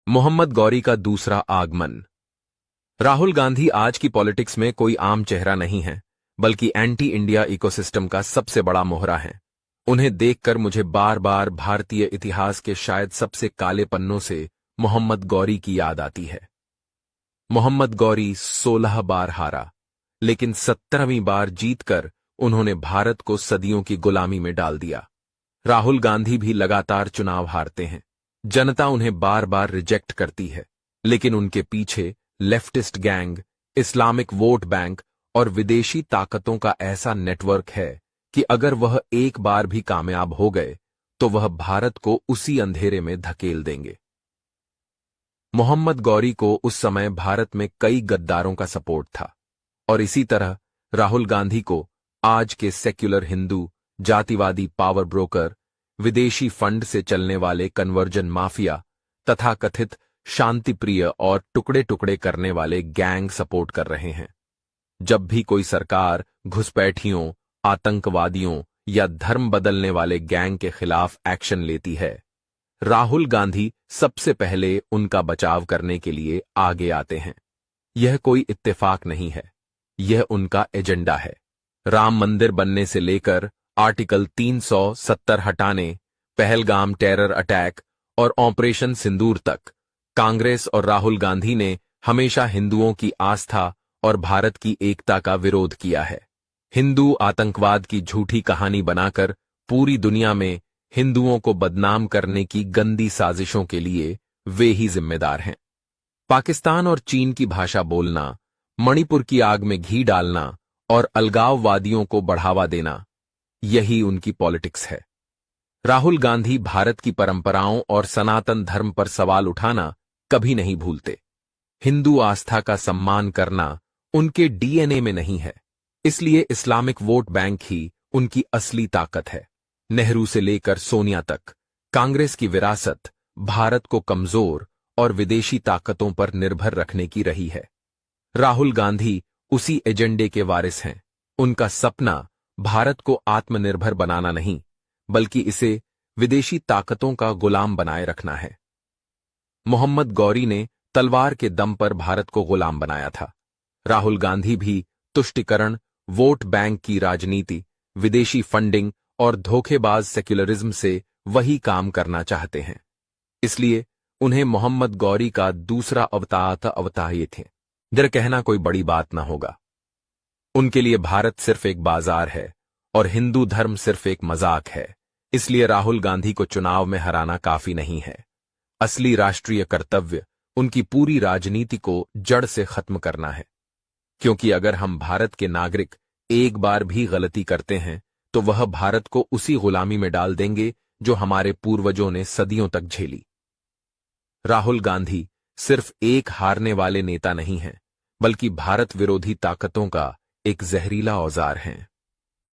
मोहम्मद गौरी का दूसरा आगमन। राहुल गांधी आज की पॉलिटिक्स में कोई आम चेहरा नहीं है, बल्कि एंटी इंडिया इकोसिस्टम का सबसे बड़ा मोहरा है। उन्हें देखकर मुझे बार बार भारतीय इतिहास के शायद सबसे काले पन्नों से मोहम्मद गौरी की याद आती है। मोहम्मद गौरी 16 बार हारा, लेकिन 17वीं बार जीतकर उन्होंने भारत को सदियों की गुलामी में डाल दिया। राहुल गांधी भी लगातार चुनाव हारते हैं। जनता उन्हें बार बार रिजेक्ट करती है, लेकिन उनके पीछे leftist gang, Islamic vote bank और विदेशी ताकतों का ऐसा नेटवर्क है कि अगर वह एक बार भी कामयाब हो गए तो वह भारत को उसी अंधेरे में धकेल देंगे। मोहम्मद गौरी को उस समय भारत में कई गद्दारों का सपोर्ट था, और इसी तरह राहुल गांधी को आज के सेक्युलर हिंदू, जातिवादी पावर ब्रोकर, विदेशी फंड से चलने वाले कन्वर्जन माफिया तथा कथित शांतिप्रिय और टुकड़े टुकड़े करने वाले गैंग सपोर्ट कर रहे हैं। जब भी कोई सरकार घुसपैठियों, आतंकवादियों या धर्म बदलने वाले गैंग के खिलाफ एक्शन लेती है, राहुल गांधी सबसे पहले उनका बचाव करने के लिए आगे आते हैं। यह कोई इत्तेफाक नहीं है, यह उनका एजेंडा है। राम मंदिर बनने से लेकर आर्टिकल 370 हटाने, पहलगाम टेरर अटैक और ऑपरेशन सिंदूर तक, कांग्रेस और राहुल गांधी ने हमेशा हिंदुओं की आस्था और भारत की एकता का विरोध किया है। हिंदू आतंकवाद की झूठी कहानी बनाकर पूरी दुनिया में हिंदुओं को बदनाम करने की गंदी साजिशों के लिए वे ही जिम्मेदार हैं। पाकिस्तान और चीन की भाषा बोलना, मणिपुर की आग में घी डालना और अलगाववादियों को बढ़ावा देना, यही उनकी पॉलिटिक्स है। राहुल गांधी भारत की परंपराओं और सनातन धर्म पर सवाल उठाना कभी नहीं भूलते। हिंदू आस्था का सम्मान करना उनके डीएनए में नहीं है, इसलिए इस्लामिक वोट बैंक ही उनकी असली ताकत है। नेहरू से लेकर सोनिया तक कांग्रेस की विरासत भारत को कमजोर और विदेशी ताकतों पर निर्भर रखने की रही है। राहुल गांधी उसी एजेंडे के वारिस हैं। उनका सपना भारत को आत्मनिर्भर बनाना नहीं, बल्कि इसे विदेशी ताकतों का गुलाम बनाए रखना है। मोहम्मद गौरी ने तलवार के दम पर भारत को गुलाम बनाया था। राहुल गांधी भी तुष्टिकरण, वोट बैंक की राजनीति, विदेशी फंडिंग और धोखेबाज सेक्युलरिज्म से वही काम करना चाहते हैं। इसलिए उन्हें मोहम्मद गौरी का दूसरा अवतार ये थे। जरा कहना कोई बड़ी बात ना होगा। उनके लिए भारत सिर्फ एक बाजार है और हिंदू धर्म सिर्फ एक मजाक है। इसलिए राहुल गांधी को चुनाव में हराना काफी नहीं है। असली राष्ट्रीय कर्तव्य उनकी पूरी राजनीति को जड़ से खत्म करना है, क्योंकि अगर हम भारत के नागरिक एक बार भी गलती करते हैं तो वह भारत को उसी गुलामी में डाल देंगे जो हमारे पूर्वजों ने सदियों तक झेली। राहुल गांधी सिर्फ एक हारने वाले नेता नहीं हैं, बल्कि भारत विरोधी ताकतों का एक जहरीला औजार हैं।